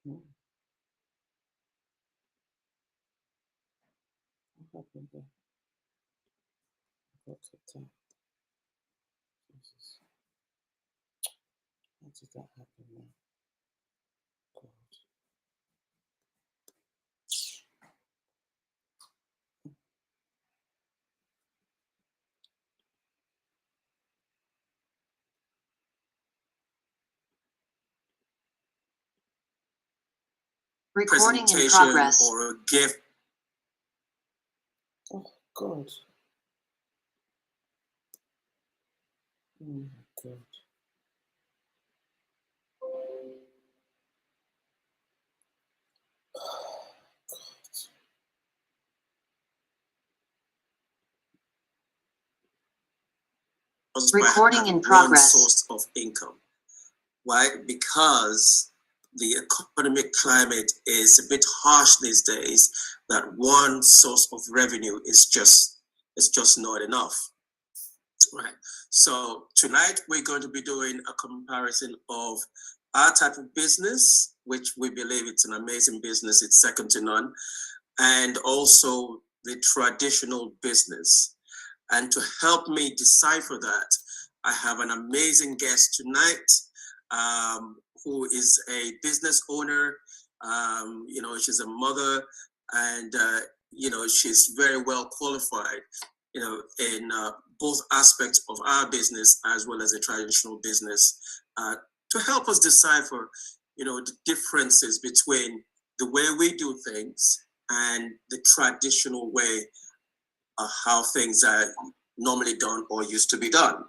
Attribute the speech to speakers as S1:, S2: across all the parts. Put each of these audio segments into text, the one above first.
S1: What happened there? I got it down. Jesus. How did that happen now? God.
S2: Recording in progress.
S3: Or a gift.
S1: Oh, God. Oh, my God.
S2: Recording in progress.
S3: One source of income. Why? Because the economic climate is a bit harsh these days, that one source of revenue is just not enough. Right. So tonight we're going to be doing a comparison of our type of business, which we believe it's an amazing business, it's second to none, and also the traditional business. And to help me decipher that, I have an amazing guest tonight, who is a business owner. She's a mother, and she's very well qualified, in both aspects of our business as well as a traditional business, to help us decipher, the differences between the way we do things and the traditional way how things are normally done or used to be done,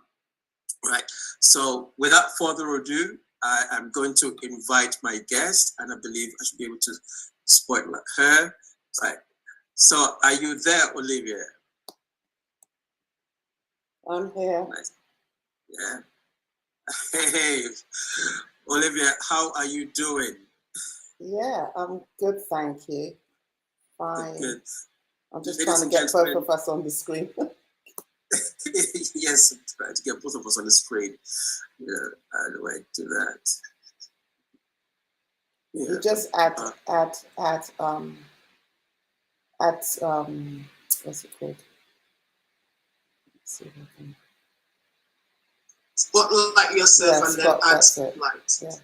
S3: right? So without further ado, I am going to invite my guest, and I believe I should be able to spotlight her, right? So are you there, Olivia?
S1: I'm here.
S3: Nice. Yeah. Hey, Olivia, how are you doing?
S1: Yeah, I'm good, thank you. Fine.
S3: Good.
S1: I'm just trying to get both of us on the screen.
S3: Yes, I'm trying to get both of us on the screen. Yeah, how do I do that? Yeah.
S1: You just add what's it called? Let's see if I can.
S3: Spotlight yourself, and then add spotlight.
S1: Yeah.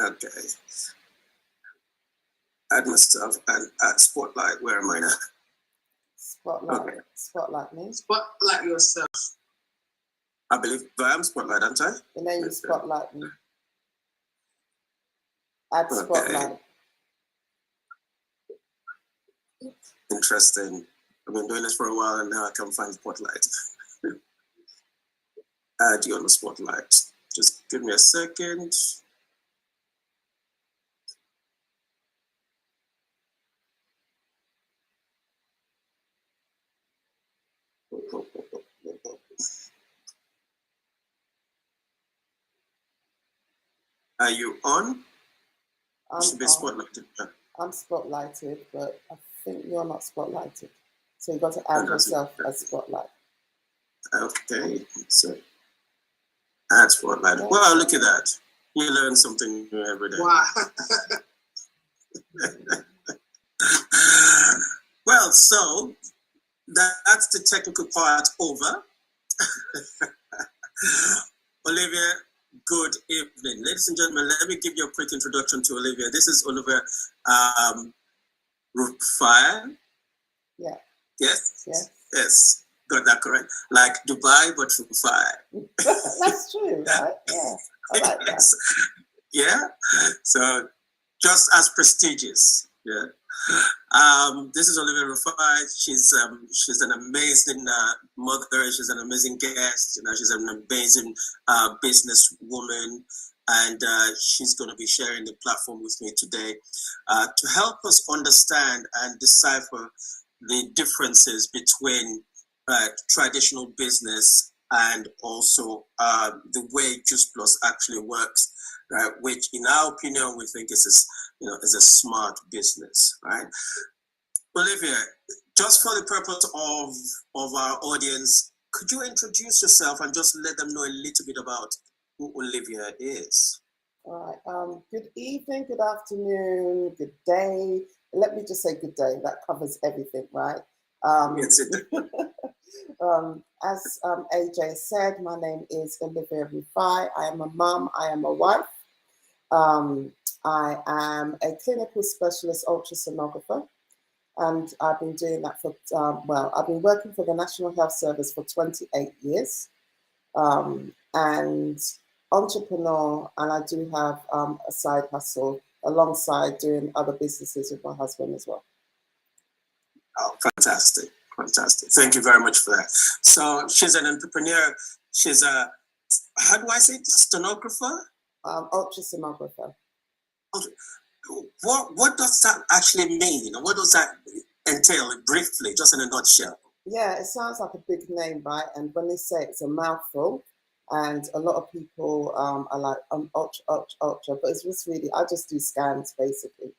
S3: Okay. Add myself and add spotlight. Where am I now?
S1: Spotlight.
S3: Okay.
S1: Spotlight me.
S3: Spotlight yourself. I believe I am spotlight, aren't I?
S1: And then you spotlight me. Add spotlight.
S3: Interesting. I've been doing this for a while, and now I can find spotlight. Add you on the spotlight. Just give me a second. Are you on? You should be spotlighted.
S1: I'm spotlighted, but I think you're not spotlighted. So you got to add yourself as spotlight.
S3: Okay, so add spotlight. Yeah. Wow, look at that. You learn something new every day. Wow. Well, so that's the technical part over. Olivia, good evening. Ladies and gentlemen, let me give you a quick introduction to Olivia. This is Olivia Rufai.
S1: Yeah.
S3: Yes?
S1: Yes.
S3: Yes. Got that correct. Like Dubai, but Rufai.
S1: That's true, right? Yeah. I like that.
S3: Yeah. So just as prestigious. Yeah. This is Olivia Rufai. She's an amazing mother. She's an amazing guest. She's an amazing business woman, and she's going to be sharing the platform with me today to help us understand and decipher the differences between traditional business and also the way Juice Plus actually works, right? Which, in our opinion, we think is a smart business, right? Olivia, just for the purpose of our audience, could you introduce yourself and just let them know a little bit about who Olivia is?
S1: All right. Good evening, good afternoon, good day. Let me just say good day. That covers everything, right?
S3: Yes, it
S1: As AJ said, my name is Olivia Rufai. I am a mum. I am a wife. Um, I am a clinical specialist ultrasonographer, and I've been doing that for, I've been working for the National Health Service for 28 years, and entrepreneur, and I do have a side hustle alongside doing other businesses with my husband as well.
S3: Oh, fantastic. Fantastic. Thank you very much for that. So she's an entrepreneur. She's a, how do I say it? Stenographer?
S1: Ultrasonographer.
S3: What does that actually mean? What does that entail briefly, just in a nutshell?
S1: Yeah, it sounds like a big name, right? And when they say it's a mouthful, and a lot of people are like, ultra, but it's just really, I just do scans basically.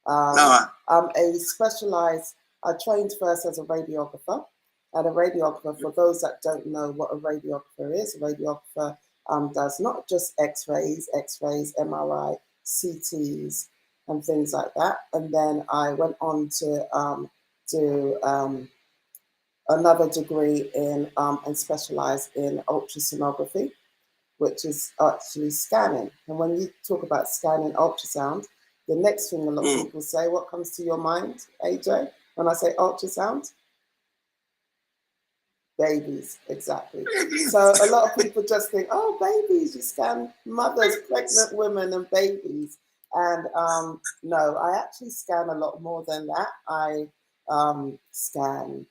S1: I'm a specialized, I trained first as a radiographer, and a radiographer, for those that don't know what a radiographer is, a radiographer does not just x-rays, MRI, CTs, and things like that. And then I went on to do another degree in and specialize in ultrasonography, which is actually scanning. And when you talk about scanning ultrasound, the next thing a lot of people say, what comes to your mind, AJ, when I say ultrasound? Babies, exactly. So a lot of people just think, oh, babies, you scan mothers, pregnant women and babies. And no, I actually scan a lot more than that. I scan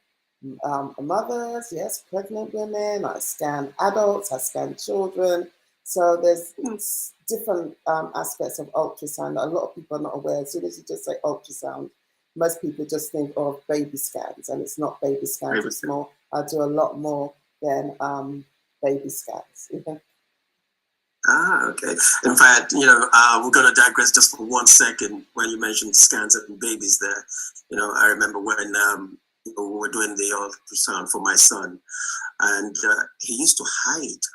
S1: mothers, yes, pregnant women, I scan adults, I scan children. So there's different aspects of ultrasound that a lot of people are not aware. As soon as you just say ultrasound, most people just think of baby scans, and it's not baby scans, it's more, I do a lot more than baby scans.
S3: Okay. In fact, we're going to digress just for 1 second when you mentioned scans and babies there. I remember when we were doing the ultrasound for my son, and he used to hide.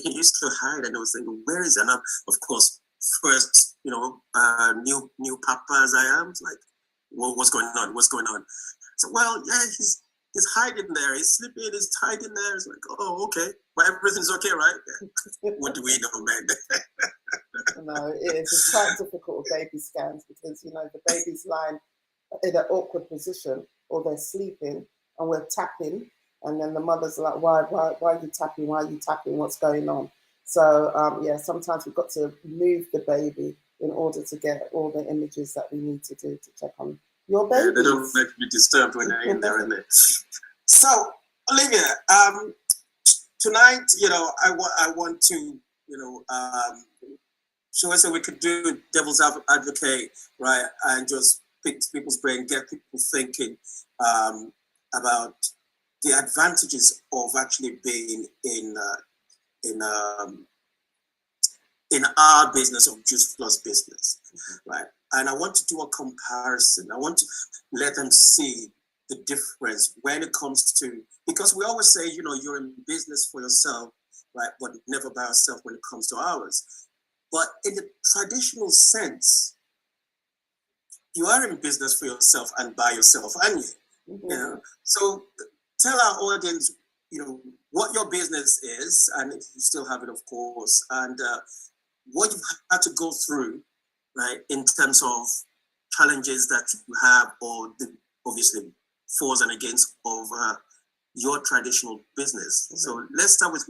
S3: He used to hide, and I was thinking, where is it? And of course, first, new papa as I am, like, well, what's going on? What's going on? So, well, yeah, he's hiding there. He's sleeping. He's hiding there. It's like, oh, okay, but everything's okay, right? What do we know, man?
S1: No, it is. It's quite difficult with baby scans because the baby's lying in an awkward position, or they're sleeping, and we're tapping, and then the mother's like, why are you tapping? Why are you tapping? What's going on? So yeah, sometimes we've got to move the baby in order to get all the images that we need to do to check on your baby.
S3: Yeah, they don't like to be disturbed when they're in there, and there. So, Olivia, tonight, I want to, so I said we could do devil's advocate, right, and just pick people's brain, get people thinking about the advantages of actually being in our business, of Juice Plus business, right? And I want to do a comparison. I want to let them see the difference when it comes to, because we always say, you're in business for yourself, right? But never by yourself when it comes to ours. But in the traditional sense, you are in business for yourself and by yourself, aren't you?
S1: Mm-hmm.
S3: So tell our audience, what your business is, and if you still have it, of course, and what you've had to go through, right, in terms of challenges that you have, or the obviously fors and against of your traditional business. Mm-hmm. So let's start with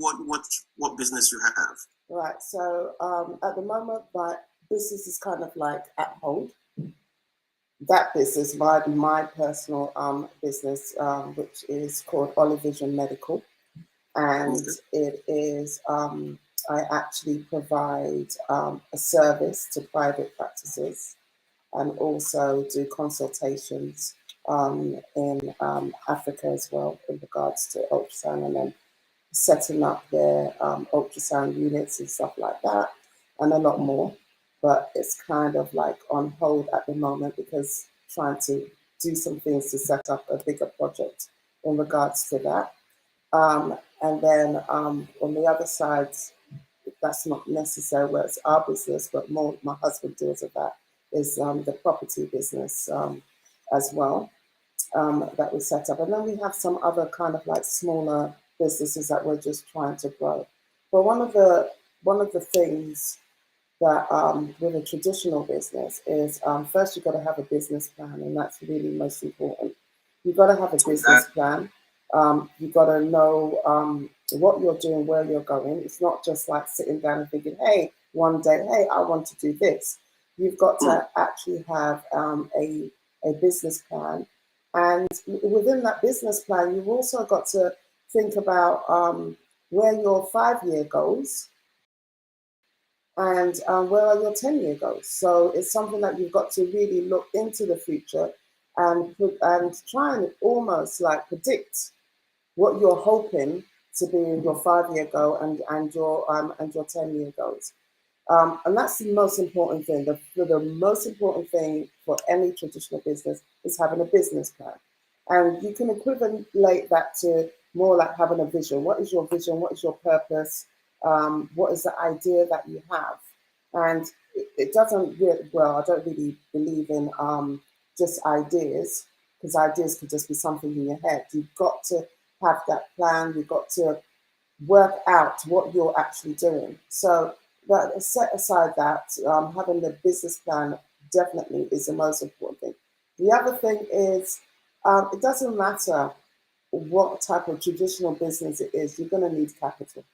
S3: what business you have.
S1: Right. So at the moment, my business is kind of like at hold. That business, my personal business, which is called Olivision Medical, and it is I actually provide a service to private practices, and also do consultations in Africa as well in regards to ultrasound, and then setting up their ultrasound units and stuff like that, and a lot more. But it's kind of like on hold at the moment because trying to do some things to set up a bigger project in regards to that. And then on the other side, that's not necessary where it's our business, but more my husband deals with that, is the property business as well, that we set up. And then we have some other kind of like smaller businesses that we're just trying to grow. But one of the things that with a traditional business is first you've got to have a business plan, and that's really most important. You've got to have a business plan. You've got to know what you're doing, where you're going. It's not just like sitting down and thinking, hey, one day, hey, I want to do this. You've got to actually have a business plan. And within that business plan, you've also got to think about where your 5-year goals and where are your 10-year goals. So it's something that you've got to really look into the future and try and almost like predict what you're hoping to be in your 5-year goal and your 10-year goals. And that's the most important thing. The most important thing for any traditional business is having a business plan. And you can equivalent that to more like having a vision. What is your vision? What is your purpose? What is the idea that you have? And it doesn't really, well, I don't really believe in just ideas, because ideas could just be something in your head. You've got to have that plan. You've got to work out what you're actually doing. So but set aside that, having the business plan definitely is the most important thing. The other thing is, it doesn't matter what type of traditional business it is, you're going to need capital.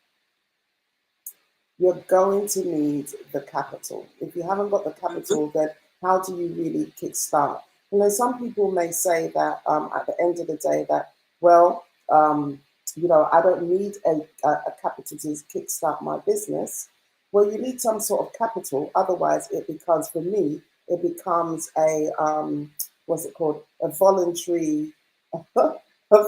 S1: You're going to need the capital. If you haven't got the capital, then how do you really kickstart? You know, some people may say that at the end of the day that, well, you know, I don't need a capital to kickstart my business. Well, you need some sort of capital. Otherwise, it becomes, for me, it becomes a, what's it called? A voluntary, a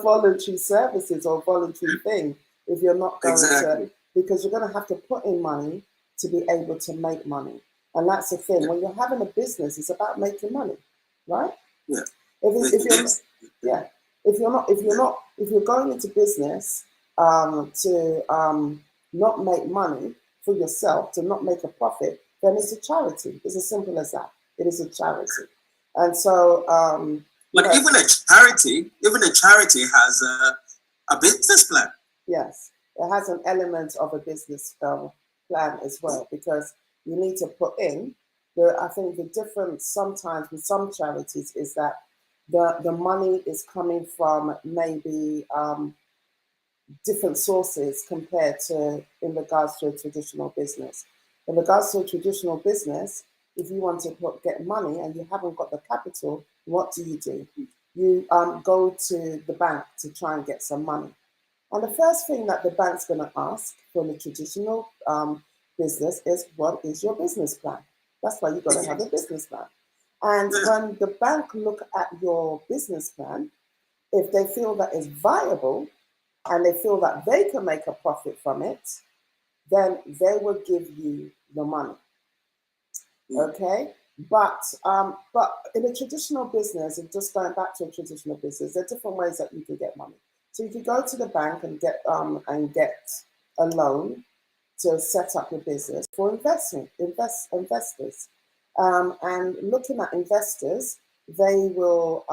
S1: voluntary services or voluntary thing. If you're not going to, because you're going to have to put in money to be able to make money. And that's the thing. When you're having a business, it's about making money, right?
S3: Yeah.
S1: If you're going into business to not make money for yourself, to not make a profit, then it's a charity. It's as simple as that. It is a charity. And so
S3: but even a charity has a business plan.
S1: Yes, it has an element of a business plan as well, because you need to put in I think the difference sometimes with some charities is that the money is coming from maybe different sources compared to in regards to a traditional business. In regards to a traditional business, if you want to get money and you haven't got the capital, what do? You go to the bank to try and get some money. And the first thing that the bank's going to ask from a traditional business is, what is your business plan? That's why you've got to have a business plan. And when the bank look at your business plan, if they feel that it's viable and they feel that they can make a profit from it, then they will give you the money. Okay? But in a traditional business, and just going back to a traditional business, there are different ways that you can get money. So you can go to the bank and get a loan to set up your business for investors. And looking at investors, they will,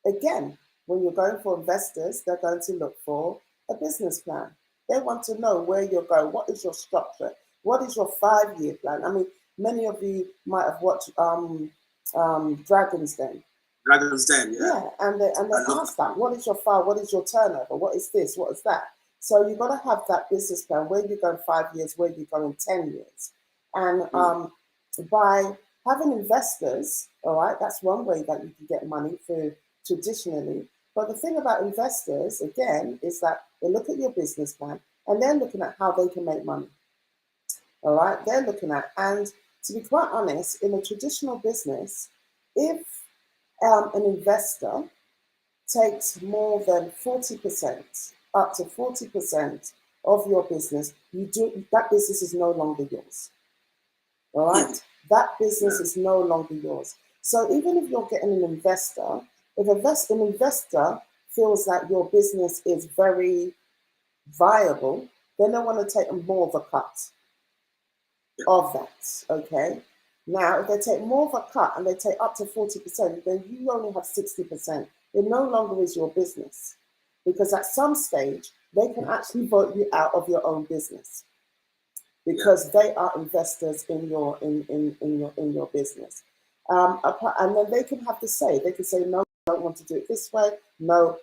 S1: again, when you're going for investors, they're going to look for a business plan. They want to know where you're going. What is your structure? What is your 5-year plan? I mean, many of you might have watched Dragon's Den.
S3: Dragon's Den, yeah.
S1: Yeah, and they ask that. What is your file? What is your turnover? What is this? What is that? So you've got to have that business plan. Where you go in 5 years? Where you go in 10 years? And by having investors, all right, that's one way that you can get money through traditionally. But the thing about investors, again, is that they look at your business plan and they're looking at how they can make money. All right, they're looking at, and to be quite honest, in a traditional business, if an investor takes more than 40%, up to 40% of your business, that business is no longer yours. All right, that business is no longer yours. So even if you're getting an investor, if an investor feels that your business is very viable, then they want to take more of a cut of that, okay? Now, if they take more of a cut and they take up to 40%, then you only have 60%. It no longer is your business, because at some stage, they can actually vote you out of your own business, because they are investors in your business. And then they can have to say, they can say, no, I don't want to do it this way. No,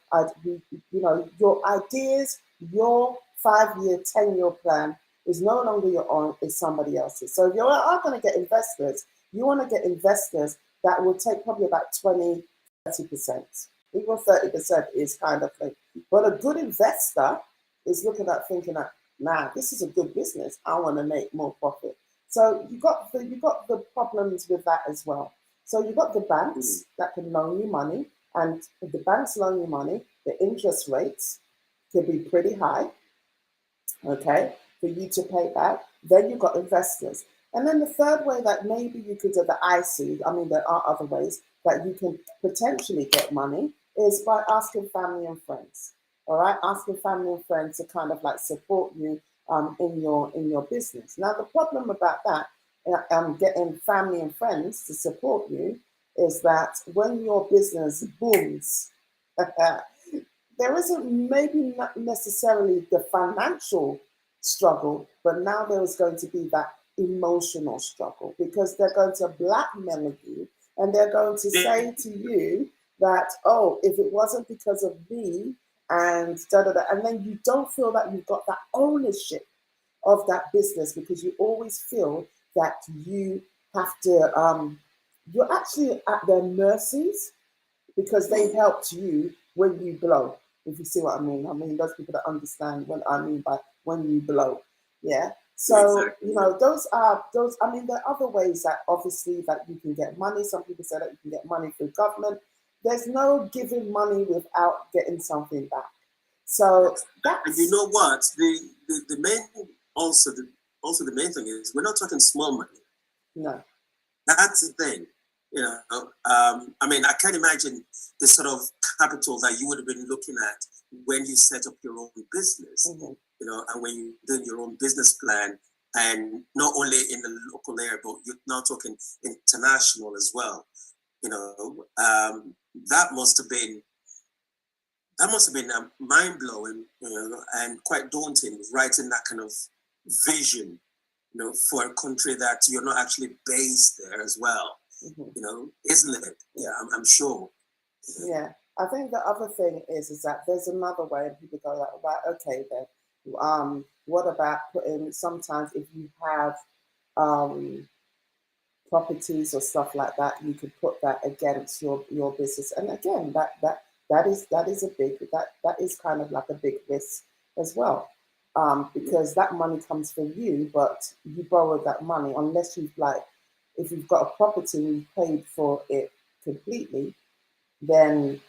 S1: your ideas, your 5-year, 10-year plan is no longer your own, it's somebody else's. So if you are going to get investors, you want to get investors that will take probably about 20, 30%. Even 30% is kind of thing. But a good investor is looking at thinking that, nah, this is a good business. I want to make more profit. So you got the problems with that as well. So you've got the banks that can loan you money, and if the banks loan you money, the interest rates could be pretty high, okay, for you to pay back. Then you've got investors. And then the third way that maybe you could do the IC, I mean, there are other ways that you can potentially get money, is by asking family and friends. All right, asking family and friends to kind of like support you in your business. Now, the problem about that, getting family and friends to support you, is that when your business booms, there isn't maybe not necessarily the financial struggle, but now there is going to be that emotional struggle, because they're going to blackmail you and they're going to say to you that, oh, if it wasn't because of me and da da da, and then you don't feel that you've got that ownership of that business, because you always feel that you have to, you're actually at their mercies, because they helped you when you blow, if you see what I mean. I mean, those people that understand what I mean by when you blow. Yeah. So,
S3: Exactly.
S1: those, I mean, there are other ways that obviously that you can get money. Some people say that you can get money through government. There's no giving money without getting something back. So that's...
S3: And you know what? The main, also the main thing is, we're not talking small money.
S1: No.
S3: That's the thing. I mean, I can't imagine the sort of capital that you would have been looking at when you set up your own business, and when you did your own business plan, and not only in the local area, but you're now talking international as well. That must have been mind blowing, and quite daunting, writing that kind of vision, for a country that you're not actually based there as well. Isn't it? Yeah, I'm sure.
S1: Yeah, I think the other thing is that there's another way, and people go like, right, okay, then, what about putting, sometimes if you have properties or stuff like that, you could put that against your business, and again, that is a big, that is kind of like a big risk as well, because that money comes from you, but you borrowed that money, unless you've like, if you've got a property and you've paid for it completely, then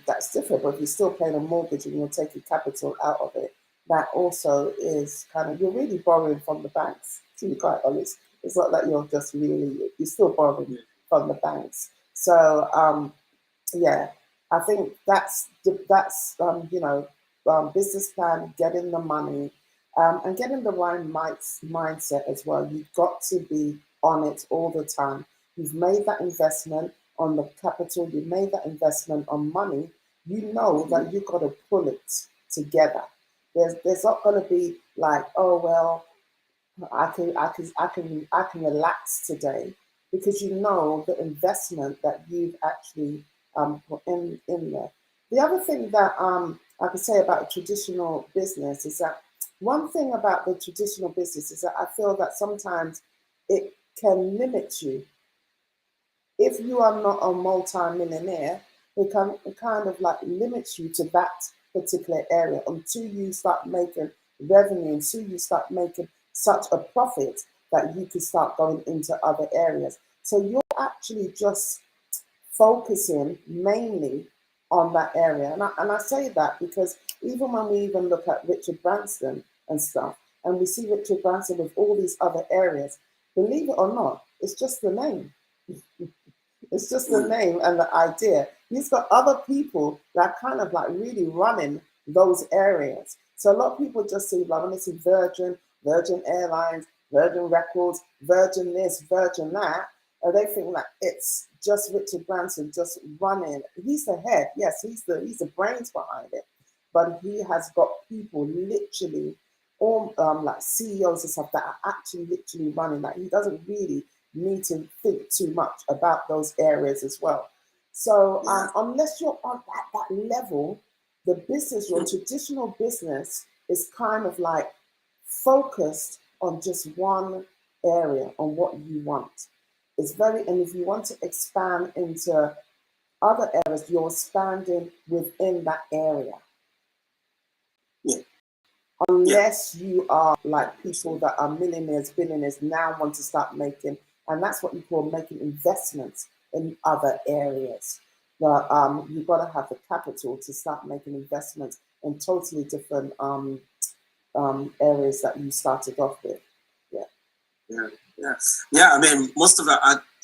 S1: that's different. But if you're still paying a mortgage and you're taking capital out of it, that also is kind of, you're really borrowing from the banks, to be quite honest. It's not that you're just really, you're still borrowing from the banks. So yeah, I think that's business plan, getting the money, and getting the right mindset as well. You've got to be on it all the time. You've made that investment on the capital, you made that investment on money, you know that you've got to pull it together. There's not going to be like, oh well, I can relax today, because you know the investment that you've actually put in there. The other thing that I could say about traditional business is that, one thing about the traditional business is that I feel that sometimes it can limit you. If you are not a multi-millionaire, it kind of like limits you to that particular area until you start making revenue, until you start making such a profit that you can start going into other areas. So you're actually just focusing mainly on that area. And I say that because even when we even look at Richard Branson and stuff, and we see Richard Branson with all these other areas, believe it or not, it's just the name. It's just the name and the idea. He's got other people that are kind of like really running those areas. So a lot of people just see, like when they see Virgin, Virgin Airlines, Virgin Records, Virgin this, Virgin that, and they think that it's just Richard Branson just running. He's the head, yes, he's the brains behind it, but he has got people literally, all like CEOs and stuff that are actually literally running that. He doesn't really need to think too much about those areas as well. So unless you're on that level, the business, your traditional business, is kind of like focused on just one area, on what you want. It's very, and if you want to expand into other areas, you're expanding within that area.
S3: Yeah.
S1: Unless you are like people that are millionaires, billionaires, now want to start making, and that's what you call making investments in other areas. But you've got to have the capital to start making investments in totally different areas that you started off with.
S3: Yeah. I mean, most of it.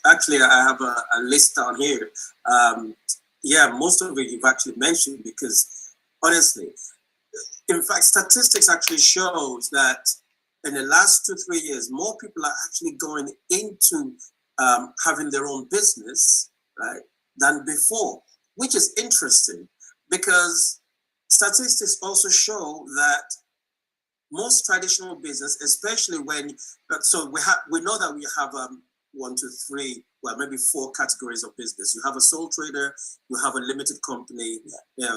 S3: Actually, I have a list down here. Most of it you've actually mentioned, because honestly, in fact, statistics actually shows that in the last 2-3 years, more people are actually going into having their own business, right, than before, which is interesting, because statistics also show that most traditional business, especially when, so we know that we have 1, 2, 3, well, maybe 4 categories of business. You have a sole trader, you have a limited company, you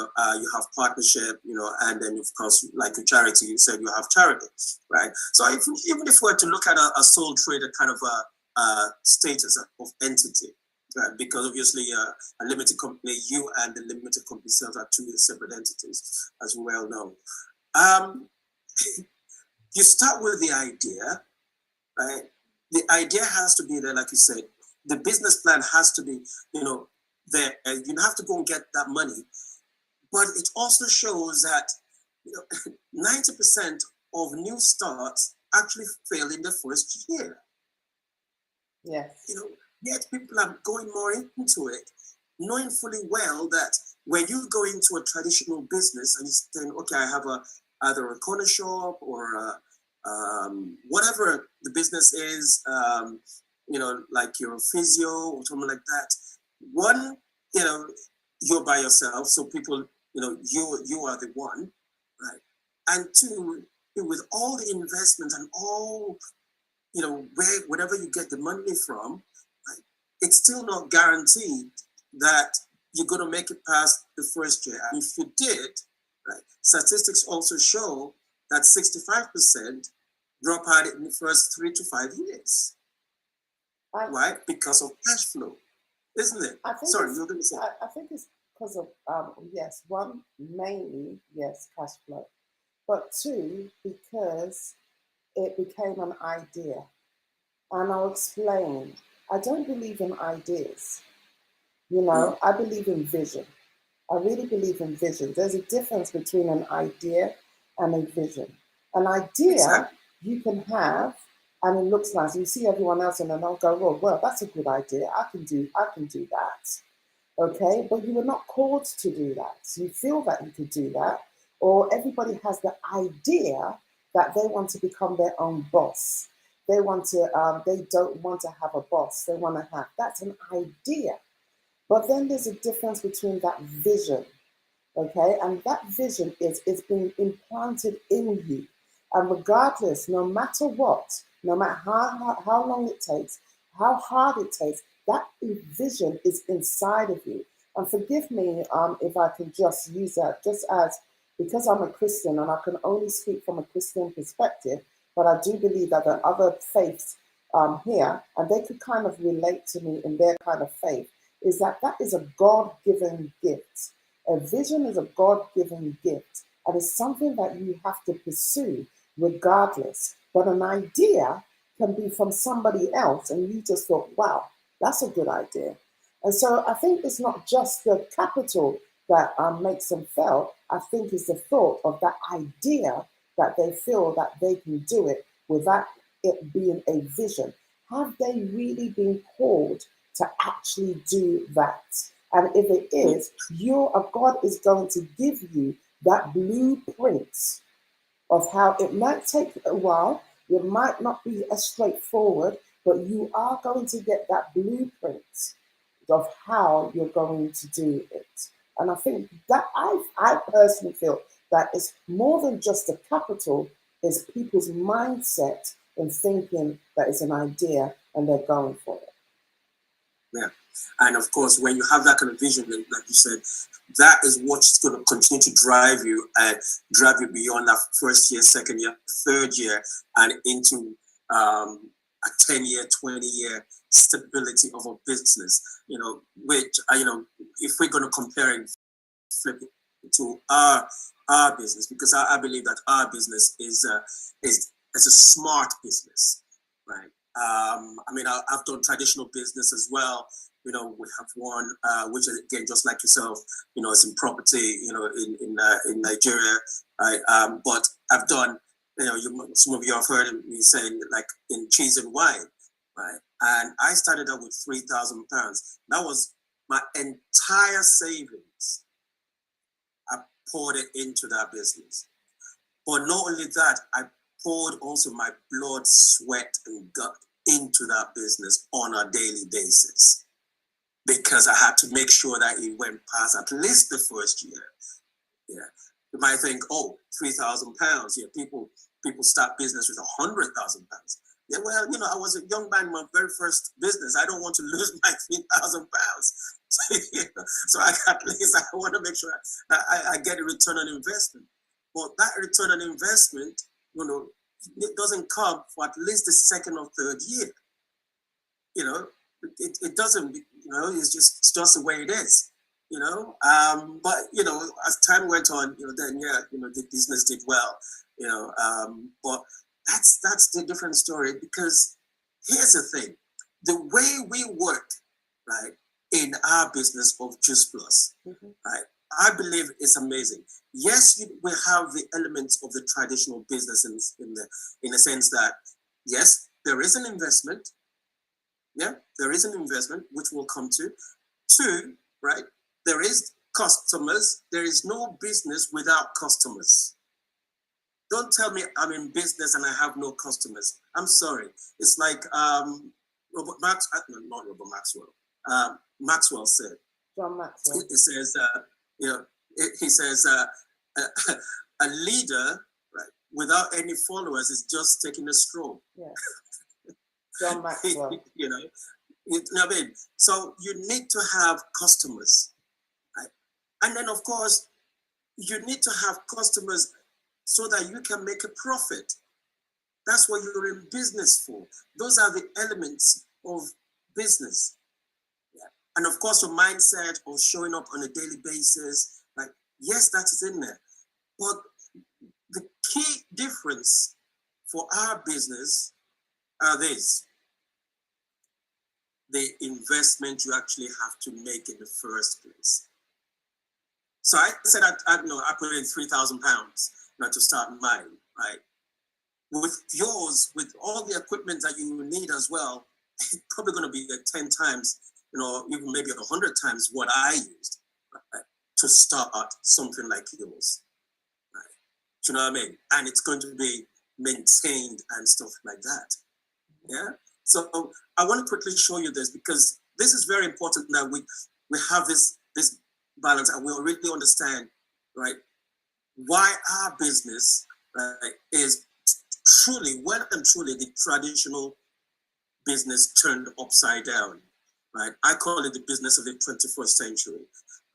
S3: have partnership, and then of course, like a charity, you said you have charity, right? So even if we were to look at a sole trader kind of a status of entity, right? Because obviously a limited company, you and the limited company itself are 2 separate entities, as we well know. You start with the idea, right? The idea has to be there, like you said. The business plan has to be, there. And you have to go and get that money. But it also shows that 90% of new starts actually fail in the first year.
S1: Yes.
S3: Yet people are going more into it, knowing fully well that when you go into a traditional business and you're saying, okay, I have either a corner shop or whatever the business is, like you're a physio or something like that. One, you're by yourself, so people, you are the one, right? And 2, with all the investment and all, wherever you get the money from, right, it's still not guaranteed that you're going to make it past the first year. And if you did, right, statistics also show that 65% drop out in the first 3 to 5 years. Right? Because of cash flow, isn't it? Sorry, you're going to say.
S1: I think it's because of, yes, one, mainly, yes, cash flow. But 2, because it became an idea. And I'll explain. I don't believe in ideas. I believe in vision. I really believe in vision. There's a difference between an idea and a vision. An idea you can have, and it looks nice. You see everyone else, and then I'll go, well, that's a good idea. I can do that. Okay, but you were not called to do that. So you feel that you could do that, or everybody has the idea that they want to become their own boss. They want to. They don't want to have a boss. They want to have. That's an idea. But then there's a difference between that vision, okay? And that vision is being implanted in you. And regardless, no matter what, no matter how long it takes, how hard it takes, that vision is inside of you. And forgive me if I can just use that, just as, because I'm a Christian and I can only speak from a Christian perspective, but I do believe that there are other faiths here, and they could kind of relate to me in their kind of faith, is that is a God-given gift. A vision is a God-given gift, and it's something that you have to pursue regardless. But an idea can be from somebody else, and you just thought, wow, that's a good idea. And so I think it's not just the capital that makes them fail. I think it's the thought of that idea that they feel that they can do it without it being a vision. Have they really been called to actually do that? And if it is, God is going to give you that blueprint of how it might take a while, it might not be as straightforward, but you are going to get that blueprint of how you're going to do it. And I think that I personally feel that it's more than just the capital, it's people's mindset in thinking that it's an idea and they're going for it.
S3: Yeah. And of course, when you have that kind of vision, like you said, that is what's going to continue to drive you and drive you beyond that first year, second year, third year, and into a 10-year, 20-year stability of a business. Which if we're going to compare and flip it to our business, because I believe that our business is a smart business, right? I've done traditional business as well. We have one, which is again just like yourself. It's in property. In Nigeria, right? But I've done. Some of you have heard me saying like in cheese and wine, right? And I started out with £3,000. That was my entire savings. I poured it into that business. But not only that, I poured also my blood, sweat, and gut into that business on a daily basis, because I had to make sure that it went past at least the first year. Yeah, you might think, oh, £3,000. Yeah, people start business with £100,000. Yeah, well, I was a young man in my very first business. I don't want to lose my £3,000. So at least I want to make sure I get a return on investment. But that return on investment, it doesn't come for at least the second or third year. It doesn't. It's just the way it is. But as time went on, then the business did well. But that's the different story, because here's the thing: the way we work, right, in our business of Juice Plus, right, I believe it's amazing. Yes, we have the elements of the traditional business in the sense that, yes, there is an investment. Yeah, there is an investment, which we'll come to. Two, right, there is customers. There is no business without customers. Don't tell me I'm in business and I have no customers. I'm sorry. It's like Maxwell said.
S1: John Maxwell.
S3: He says, a leader, right, without any followers is just taking a stroll.
S1: Yeah. John Maxwell.
S3: You know what I mean? So you need to have customers, right? And then of course, you need to have customers so that you can make a profit. That's what you're in business for. Those are the elements of business. Yeah. And of course, your mindset of showing up on a daily basis, like, yes, that is in there. But the key difference for our business are these: the investment you actually have to make in the first place. So I said I put in £3,000 to start mine, right? With yours, with all the equipment that you need as well, it's probably going to be 10 times, even maybe 100 times what I used, right, to start something like yours, right? Do you know what I mean? And it's going to be maintained and stuff like that. Yeah. So I want to quickly show you this, because this is very important that we have this balance, and we really understand, right, why our business, right, is truly, well and truly, the traditional business turned upside down, right? I call it the business of the 21st century.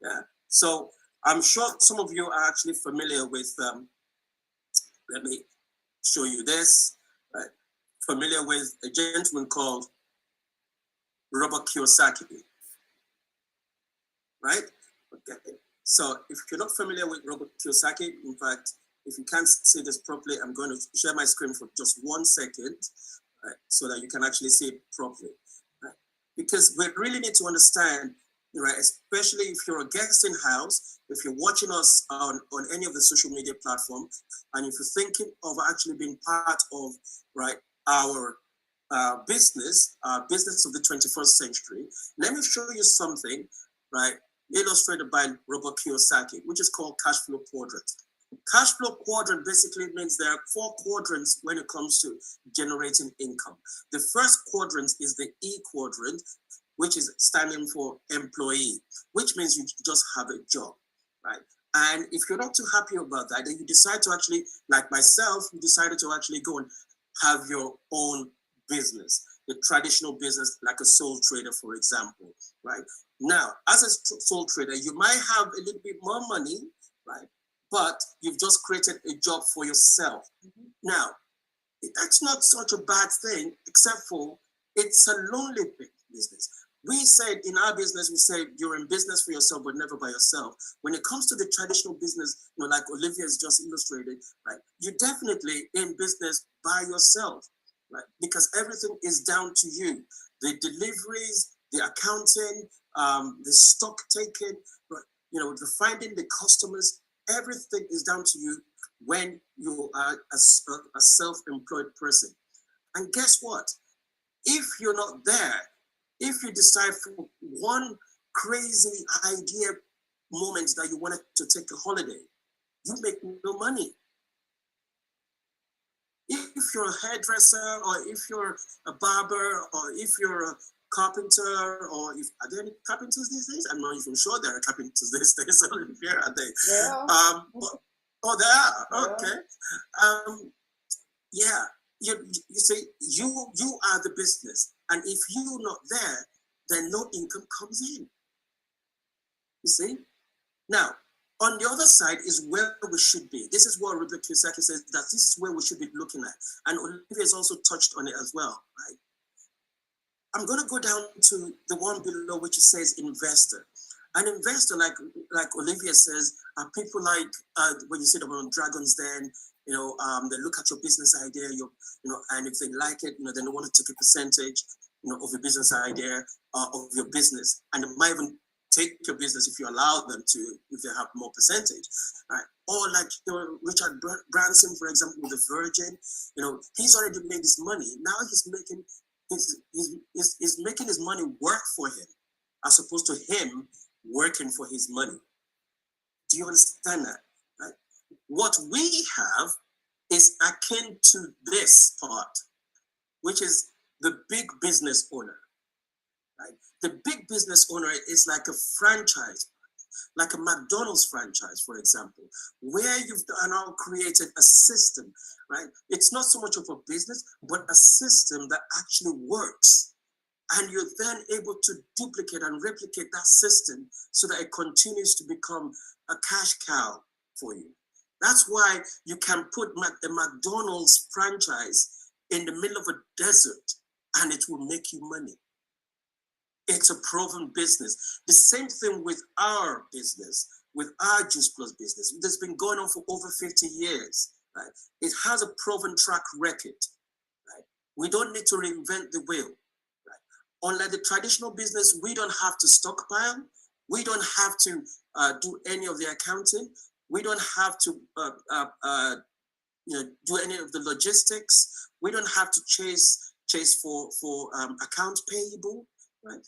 S3: Yeah. So I'm sure some of you are actually familiar with. Let me show you this. Right? Familiar with a gentleman called Robert Kiyosaki, right? Okay. So if you're not familiar with Robert Kiyosaki, in fact, if you can't see this properly, I'm going to share my screen for just 1 second, right, so that you can actually see it properly. Right? Because we really need to understand, right, especially if you're a guest in house, if you're watching us on any of the social media platforms, and if you're thinking of actually being part of, right, our business of the 21st century, let me show you something, right, illustrated by Robert Kiyosaki, which is called Cash Flow Quadrant. Cash flow quadrant basically means there are 4 quadrants when it comes to generating income. The first quadrant is the E quadrant, which is standing for employee, which means you just have a job, right? And if you're not too happy about that, then you decide to actually, like myself, you decided to actually go and have your own business, the traditional business, like a sole trader, for example, right? Now, as a sole trader, you might have a little bit more money, right? But you've just created a job for yourself. Now, that's not such a bad thing, except for it's a lonely business. We said in our business, we say you're in business for yourself, but never by yourself. When it comes to the traditional business, like Olivia has just illustrated, right? You're definitely in business by yourself, right? Because everything is down to you. The deliveries, the accounting, the stock taking, right? The finding the customers, everything is down to you when you are a self-employed person. And guess what? If you're not there, if you decide for one crazy idea moment that you wanted to take a holiday, you make no money. If you're a hairdresser, or if you're a barber, or if you're a carpenter, or if are there any carpenters these days? I'm not even sure there are carpenters these days. Where are they?
S1: Yeah.
S3: Oh, they are. Okay. Yeah. You see, you are the business, and if you're not there, then no income comes in. You see? Now, on the other side is where we should be. This is what Rebecca Kiyosaki says, that this is where we should be looking at. And Olivia has also touched on it as well, right? I'm going to go down to the one below, which says investor. An investor, like Olivia says, are people like when you sit on Dragon's Den, they look at your business idea, and if they like it, then they want to take a percentage, of your business idea, of your business, and they might even take your business if you allow them to, if they have more percentage, right? Or like Richard Branson, for example, with the Virgin, he's already made his money. Now he's making his money work for him, as opposed to him working for his money. Do you understand that? Right? What we have is akin to this part, which is the big business owner. Right? The big business owner is like a franchise, like a McDonald's franchise, for example, where you've now created a system, right? It's not so much of a business, but a system that actually works. And you're then able to duplicate and replicate that system so that it continues to become a cash cow for you. That's why you can put a McDonald's franchise in the middle of a desert and it will make you money. It's a proven business. The same thing with our business, with our Juice Plus business. That's been going on for over 50 years. Right? It has a proven track record. Right? We don't need to reinvent the wheel. Unlike the traditional business, we don't have to stockpile. We don't have to do any of the accounting. We don't have to do any of the logistics. We don't have to chase for accounts payable. Right?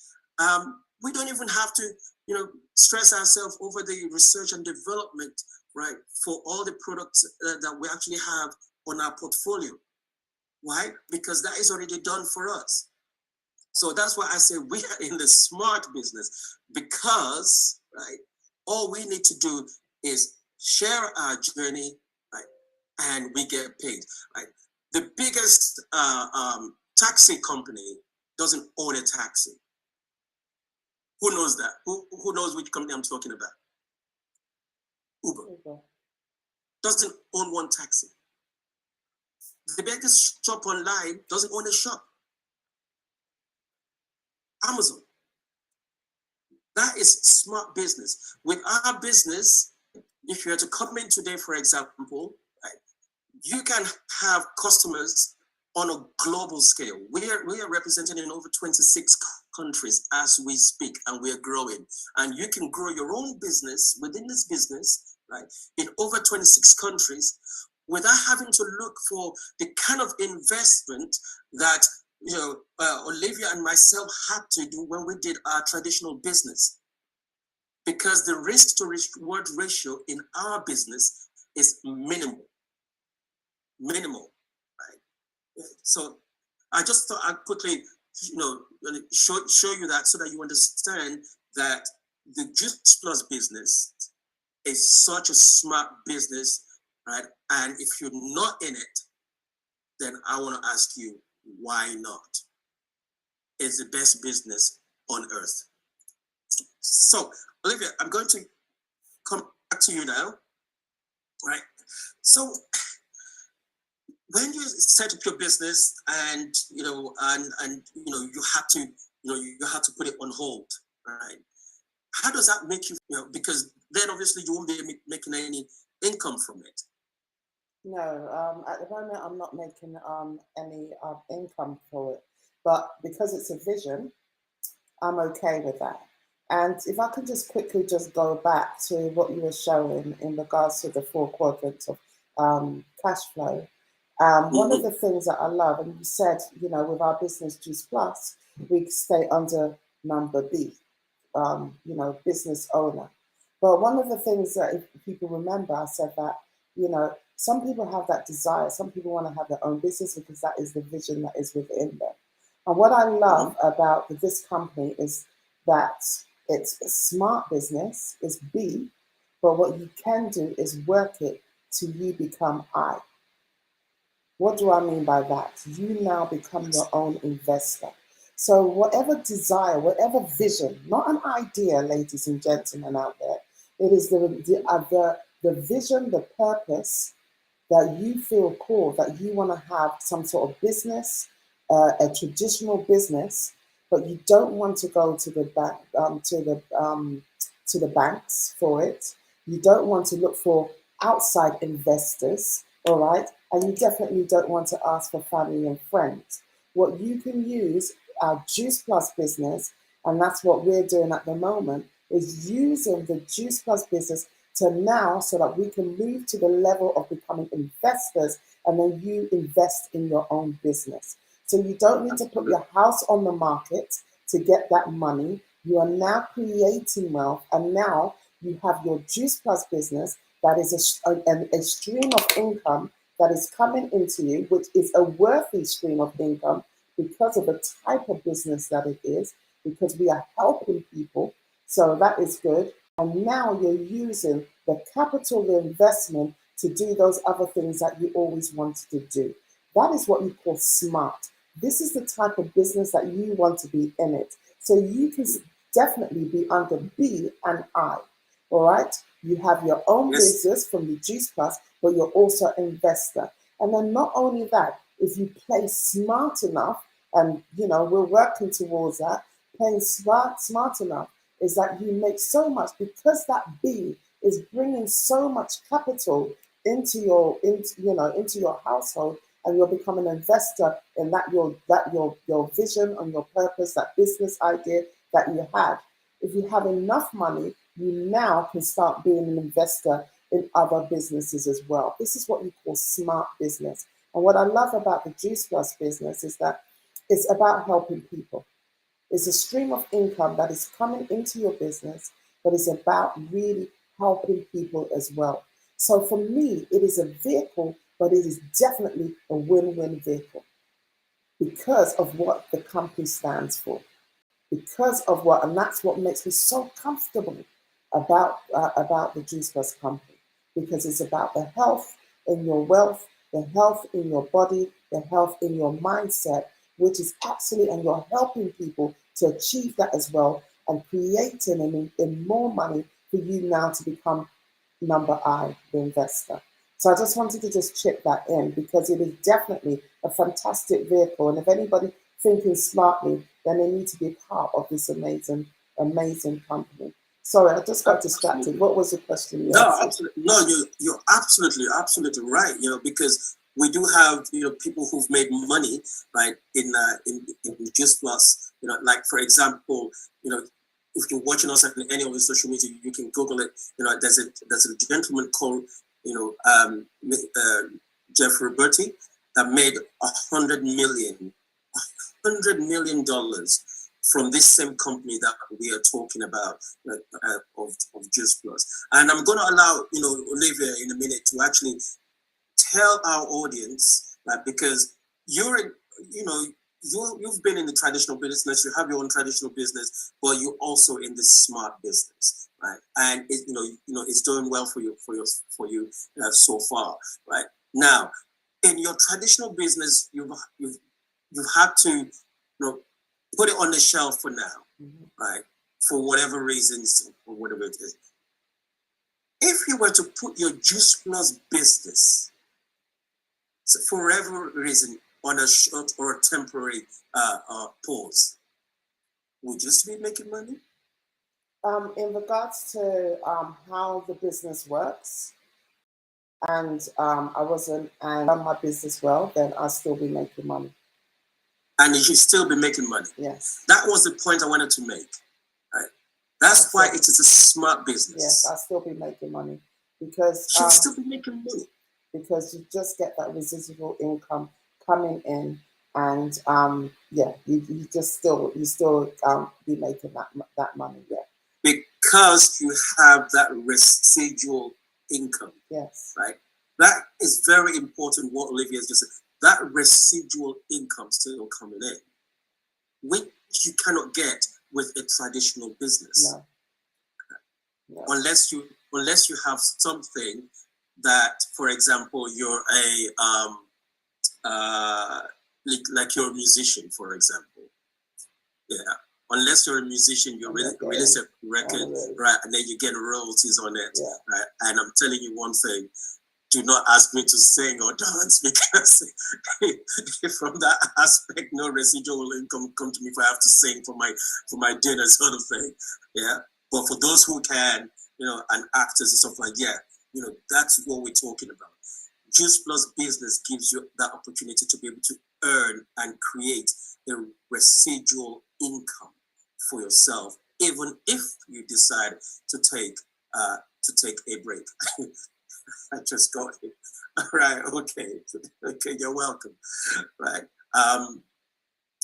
S3: We don't even have to stress ourselves over the research and development, right, for all the products that we actually have on our portfolio. Why? Because that is already done for us. So that's why I say we are in the smart business, because, right, all we need to do is share our journey, right, and we get paid, right? The biggest taxi company doesn't own a taxi. Who knows that? Who knows which company I'm talking about? Uber. Doesn't own one taxi. The biggest shop online doesn't own a shop. Amazon. That is smart business. With our business, if you were to come in today, for example, right, you can have customers on a global scale. We are represented in over 26 countries as we speak, and we are growing. And you can grow your own business within this business, right, in over 26 countries without having to look for the kind of investment that Olivia and myself had to do when we did our traditional business. Because the risk to reward ratio in our business is minimal, right? So I just thought I'd quickly, show you that so that you understand that the Juice Plus business is such a smart business, right? And if you're not in it, then I want to ask you, why not? It's the best business on earth. So, Olivia, I'm going to come back to you now, right? So, when you set up your business and you have to put it on hold, right? How does that make you feel? Because then obviously you won't be making any income from it.
S1: No, at the moment I'm not making any income for it, but because it's a vision, I'm okay with that. And if I could just quickly just go back to what you were showing in regards to the 4 quadrants of cash flow. One of the things that I love, and you said, with our business Juice Plus, we stay under number B, business owner. But one of the things that if people remember, I said that, some people have that desire. Some people want to have their own business because that is the vision that is within them. And what I love about this company is that it's a smart business, it's B, but what you can do is work it to you become I. What do I mean by that? You now become your own investor. So whatever desire, whatever vision, not an idea, ladies and gentlemen out there, it is the vision, the purpose that you feel called, that you want to have some sort of business, a traditional business, but you don't want to go to the bank, to the banks for it. You don't want to look for outside investors, all right? And you definitely don't want to ask for family and friends. What you can use our Juice Plus business, and that's what we're doing at the moment, is using the Juice Plus business to now so that we can move to the level of becoming investors, and then you invest in your own business. So you don't need to put your house on the market to get that money. You are now creating wealth, and now you have your Juice Plus business that is a stream of income that is coming into you, which is a worthy stream of income because of the type of business that it is, because we are helping people. So that is good. And now you're using the capital, the investment, to do those other things that you always wanted to do. That is what you call smart. This is the type of business that you want to be in it. So you can definitely be under B and I, all right? You have your own business from the Juice Plus, but you're also an investor. And then not only that, if you play smart enough, and we're working towards that, playing smart enough, is that you make so much, because that B is bringing so much capital into your household, and you're becoming an investor in your vision and your purpose, that business idea that you had. If you have enough money, you now can start being an investor in other businesses as well. This is what you call smart business. And what I love about the Juice Plus business is that it's about helping people. It's a stream of income that is coming into your business, but it's about really helping people as well. So for me, it is a vehicle, but it is definitely a win-win vehicle because of what the company stands for. And that's what makes me so comfortable about the Juice Plus company, because it's about the health in your wealth, the health in your body, the health in your mindset, which is absolutely, and you're helping people to achieve that as well, and creating and more money for you now to become number I, the investor. So I just wanted to just chip that in, because it is definitely a fantastic vehicle. And if anybody thinking smartly, then they need to be part of this amazing company. Sorry, I just got distracted. What was the question?
S3: No, absolutely. No, you're absolutely right. Because we do have people who've made money, right, in Juice Plus. Like for example, if you're watching us on any of the social media, you can Google it. There's a gentleman called Jeff Roberti that made $100 million from this same company that we are talking about, of Juice Plus. And I'm going to allow, Olivia in a minute to actually tell our audience that, because you've been in the traditional business, you have your own traditional business, but you're also in this smart business, right? And it's doing well for you so far, right? Now, in your traditional business, you've had to put it on the shelf for now, right? For whatever reasons or whatever it is. If you were to put your Juice Plus business, so for whatever reason, on a short or a temporary pause, would you still be making money?
S1: In regards to how the business works, and run my business well, then I'll still be making money.
S3: And you should still be making money.
S1: Yes.
S3: That was the point I wanted to make. Right? That's why it is a smart business.
S1: Yes, I'll still be making money because
S3: she'll still be making money.
S1: Because you just get that residual income coming in, and you still be making that money. Yeah.
S3: Because you have that residual income.
S1: Yes.
S3: Right. That is very important. What Olivia has just said. That residual income still coming in, which you cannot get with a traditional business.
S1: No.
S3: Unless you have something that, for example, you're like you're a musician, for example. Yeah. Unless you're a musician, you release a record, right, and then you get royalties on it, right? And I'm telling you one thing: do not ask me to sing or dance, because from that aspect, no residual income come to me if I have to sing for my dinner, sort of thing. Yeah. But for those who can, and actors and stuff like that's what we're talking about. Juice Plus business gives you that opportunity to be able to earn and create the residual income for yourself, even if you decide to take a break. I just got it. All right. Okay. Okay. You're welcome. Right.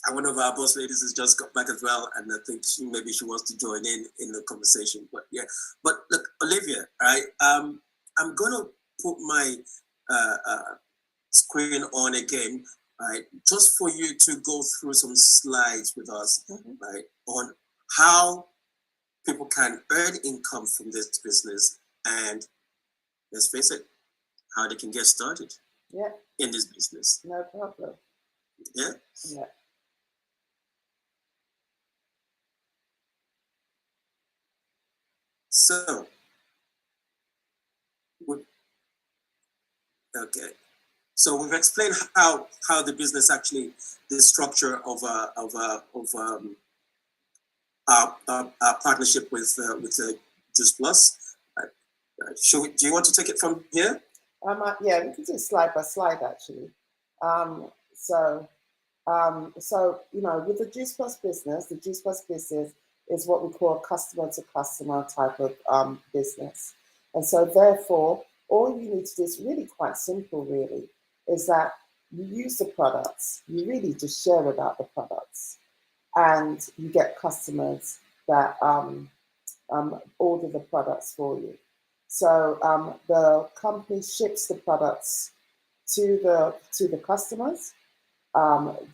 S3: One of our boss ladies has just got back as well, and I think maybe she wants to join in the conversation. But yeah. But look, Olivia. Right. I'm gonna put my screen on again, right, just for you to go through some slides with us, right, on how people can earn income from this business, and let's face it, how they can get started in this business.
S1: No problem.
S3: Yeah?
S1: Yeah.
S3: So, okay. So we've explained how the business actually, the structure of our partnership with Juice Plus. Do you want to take it from here?
S1: Yeah, we can do slide by slide actually. So with the Juice Plus business, the Juice Plus business is what we call a customer to customer type of business, and so therefore all you need to do is really quite simple. Really, is that you use the products, you really just share about the products, and you get customers that order the products for you. So the company ships the products to the customers.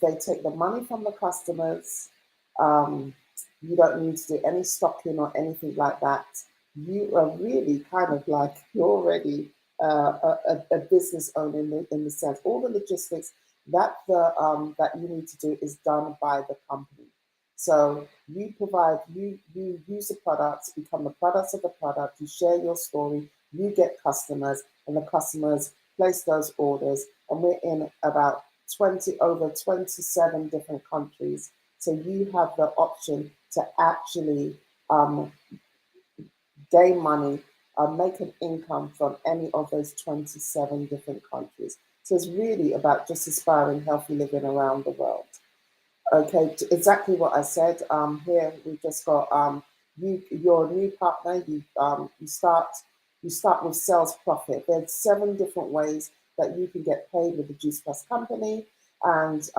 S1: They take the money from the customers. You don't need to do any stocking or anything like that. You are really kind of like you're already a business owner in the sense all the logistics that you need to do is done by the company. So you use the products, become the products of the product, you share your story, you get customers, and the customers place those orders. And we're in about over 27 different countries. So you have the option to actually gain money, make an income from any of those 27 different countries. So it's really about just inspiring healthy living around the world. Okay, exactly what I said. Here we just got your new partner. You start with sales profit. There's 7 different ways that you can get paid with the Juice Plus company. And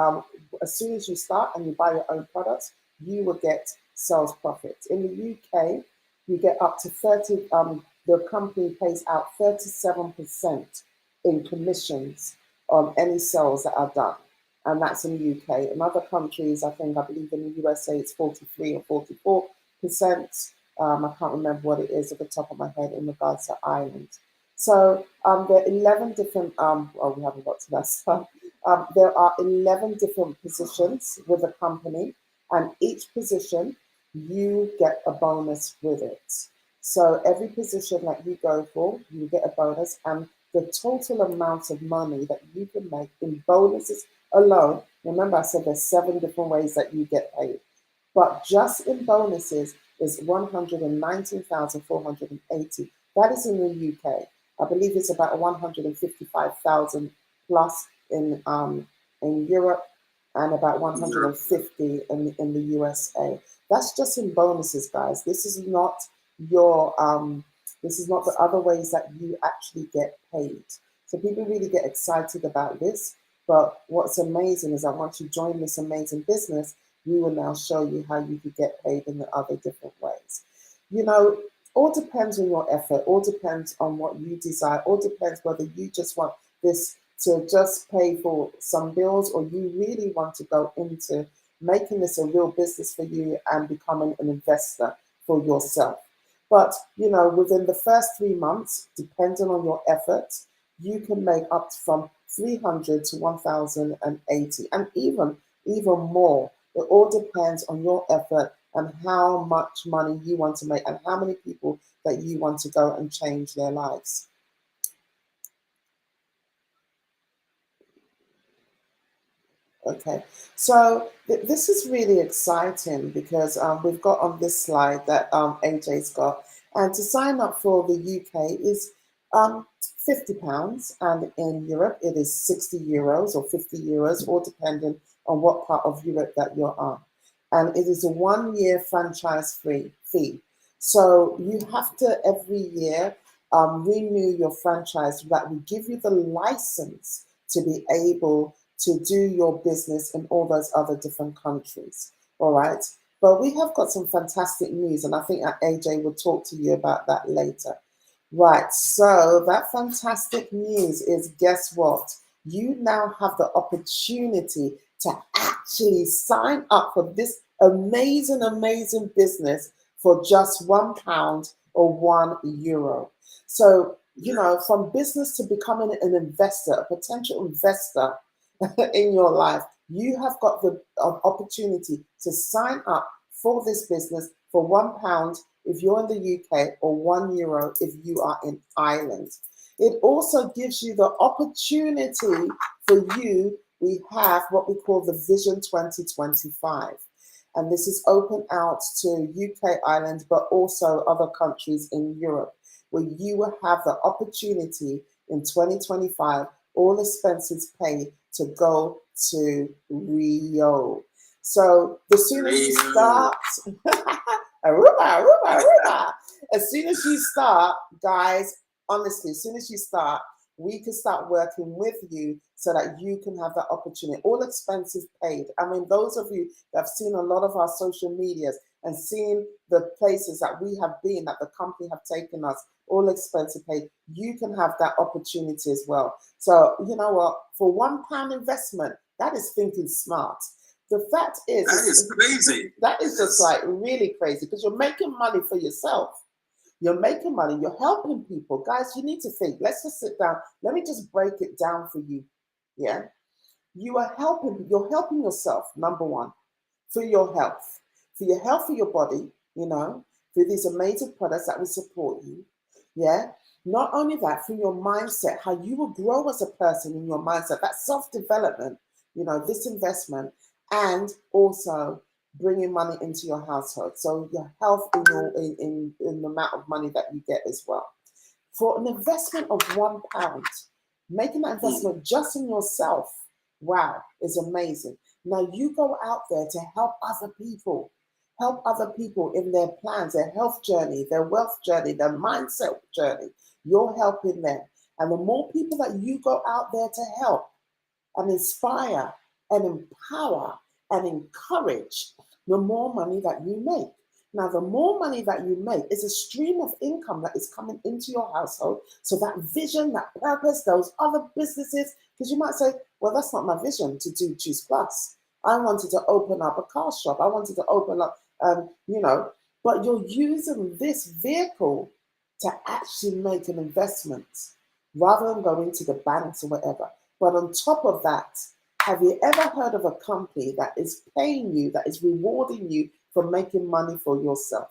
S1: as soon as you start and you buy your own products, you will get sales profits. In the UK, you get up to 30, the company pays out 37% in commissions on any sales that are done. And that's in the UK. In other countries, I believe in the USA, it's 43 or 44%. I can't remember what it is at the top of my head in regards to Ireland. So there are 11 different, we haven't got to that stuff. There are 11 different positions with a company, and each position, you get a bonus with it. So every position that you go for, you get a bonus, and the total amount of money that you can make in bonuses alone, remember I said there's 7 different ways that you get paid, but just in bonuses is 119,480. That is in the UK. I believe it's about 155,000 plus in Europe, and about 150 in the USA. That's just in bonuses, guys. This is not your this is not the other ways that you actually get paid. So people really get excited about this. But what's amazing is that once you join this amazing business, we will now show you how you could get paid in the other different ways. You know, all depends on your effort, all depends on what you desire, all depends whether you just want this to just pay for some bills, or you really want to go into making this a real business for you and becoming an investor for yourself. But, you know, within the first 3 months, depending on your effort, you can make up from 300 to 1,080, and even more. It all depends on your effort and how much money you want to make and how many people that you want to go and change their lives. Okay, so this is really exciting because we've got on this slide that AJ's got, and to sign up for the UK is £50, and in Europe it is 60 euros or 50 euros, all depending on what part of Europe that you're on. And it is a 1-year franchise fee. So you have to every year renew your franchise, that will give you the license to be able to do your business in all those other different countries. All right. But we have got some fantastic news, and I think that AJ will talk to you about that later. Right. So that fantastic news is, guess what? You now have the opportunity to actually sign up for this amazing, amazing business for just £1 or €1. So, you know, from business to becoming an investor, a potential investor in your life, you have got the opportunity to sign up for this business for £1 if you're in the UK, or €1 if you are in Ireland. It also gives you the opportunity for you. We have what we call the Vision 2025. And this is open out to UK, Ireland, but also other countries in Europe, where you will have the opportunity in 2025, all expenses paid, to go to Rio. So the sooner you start, Aruba, Aruba, Aruba. As soon as you start, guys, honestly, as soon as you start, we can start working with you so that you can have that opportunity. All expenses paid. I mean, those of you that have seen a lot of our social medias and seen the places that we have been, that the company have taken us, all expenses paid, you can have that opportunity as well. So, you know what, for £1 investment, that is thinking smart. The fact is,
S3: that is crazy.
S1: That is just like really crazy, because you're making money for yourself. You're making money, you're helping people. Guys, you need to think. Let's just sit down. Let me just break it down for you. Yeah. You're helping yourself, number one, for your health. For your health, for your body, you know, through these amazing products that will support you. Yeah. Not only that, for your mindset, how you will grow as a person in your mindset, that self-development, you know, this investment, and also bringing money into your household. So your health in the amount of money that you get as well. For an investment of £1, making that investment just in yourself, wow, is amazing. Now you go out there to help other people in their plans, their health journey, their wealth journey, their mindset journey. You're helping them. And the more people that you go out there to help and inspire and empower and encourage, the more money that you make. Now, the more money that you make is a stream of income that is coming into your household. So that vision, that purpose, those other businesses, because you might say, well, that's not my vision to do Choose Plus. I wanted to open up a car shop. I wanted to open up, but you're using this vehicle to actually make an investment rather than going to the banks or whatever. But on top of that, have you ever heard of a company that is paying you, that is rewarding you for making money for yourself?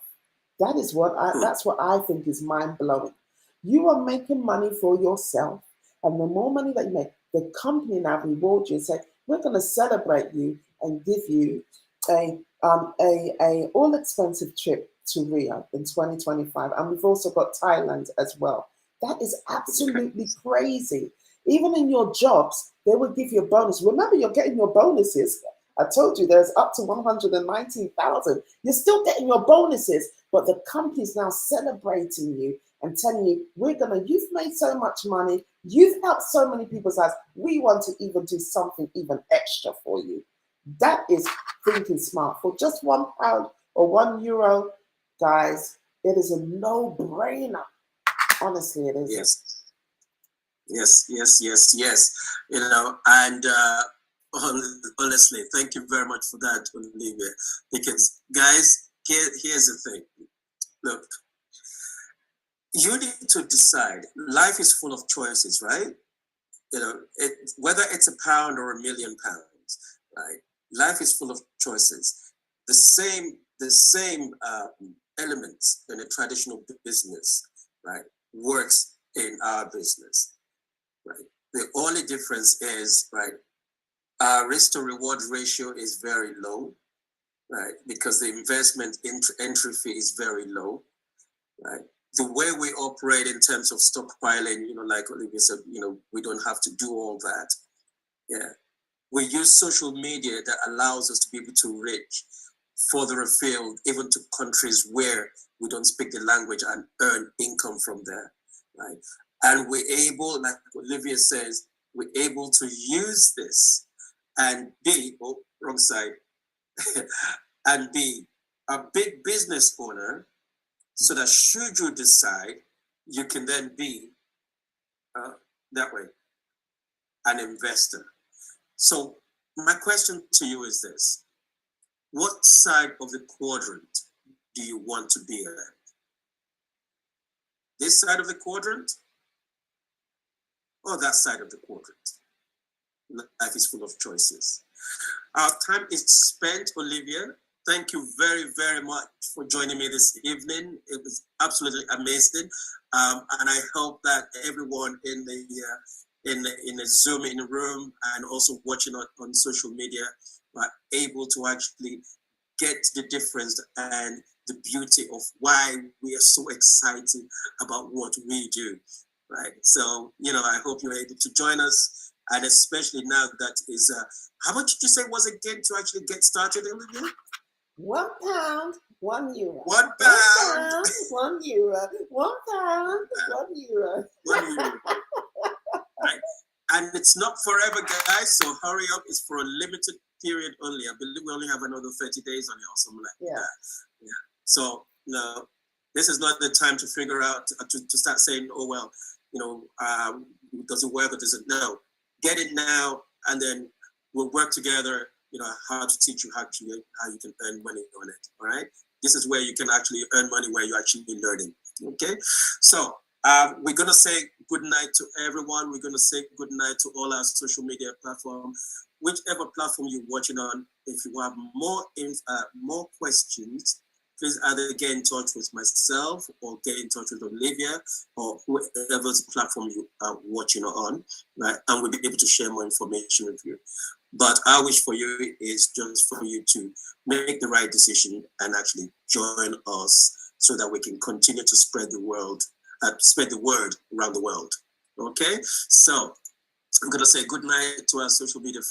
S1: That's what I think is mind-blowing. You are making money for yourself, and the more money that you make, the company now rewards you and say, we're going to celebrate you and give you a all-expensive trip to Rio in 2025. And we've also got Thailand as well. That is absolutely crazy. Even in your jobs, they will give you a bonus. Remember, you're getting your bonuses. I told you there's up to 119,000. You're still getting your bonuses, but the company's now celebrating you and telling you, you've made so much money. You've helped so many people's lives. We want to even do something even extra for you. That is thinking smart. For just £1 or €1, guys, it is a no-brainer. Honestly, it is.
S3: Yes. And honestly, thank you very much for that, Olivia. Because, guys, here's the thing. Look, you need to decide. Life is full of choices, right? Whether it's £1 or £1 million, right? Life is full of choices. The same elements in a traditional business, right, works in our business, right? The only difference is, right, our risk to reward ratio is very low, right, because the investment entry fee is very low, right? The way we operate in terms of stockpiling, like Olivia said, we don't have to do all that. Yeah. We use social media that allows us to be able to reach further afield, even to countries where we don't speak the language, and earn income from there, right? And we're able, like Olivia says, we're able to use this and be, wrong side, and be a big business owner, so that should you decide, you can then be that way, an investor. So my question to you is this: what side of the quadrant do you want to be at? This side of the quadrant or that side of the quadrant? Life is full of choices. Our time is spent, Olivia. Thank you very, very much for joining me this evening. It was absolutely amazing. And I hope that everyone in the Zoom in the room and also watching on social media are able to actually get the difference and the beauty of why we are so excited about what we do, right? So, I hope you're able to join us, and especially now that is, how much did you say was again to actually get started, Olivia?
S1: £1, €1.
S3: £1.
S1: £1, €1. £1, €1.
S3: Right. And it's not forever, guys, so hurry up. It's for a limited period only. I believe we only have another 30 days on it or something like that. Yeah. So, this is not the time to figure out, to start saying, oh, well, does it work or does it? No. Get it now, and then we'll work together, how to teach you how you can earn money on it, all right? This is where you can actually earn money, where you're actually learning, okay? So, we're going to say good night to everyone. We're going to say good night to all our social media platforms. Whichever platform you're watching on, if you have more questions, please either get in touch with myself or get in touch with Olivia or whoever's platform you are watching on, right? And we'll be able to share more information with you. But our wish for you is just for you to make the right decision and actually join us so that we can continue to spread the word around the world. Okay? So I'm going to say good night to our social media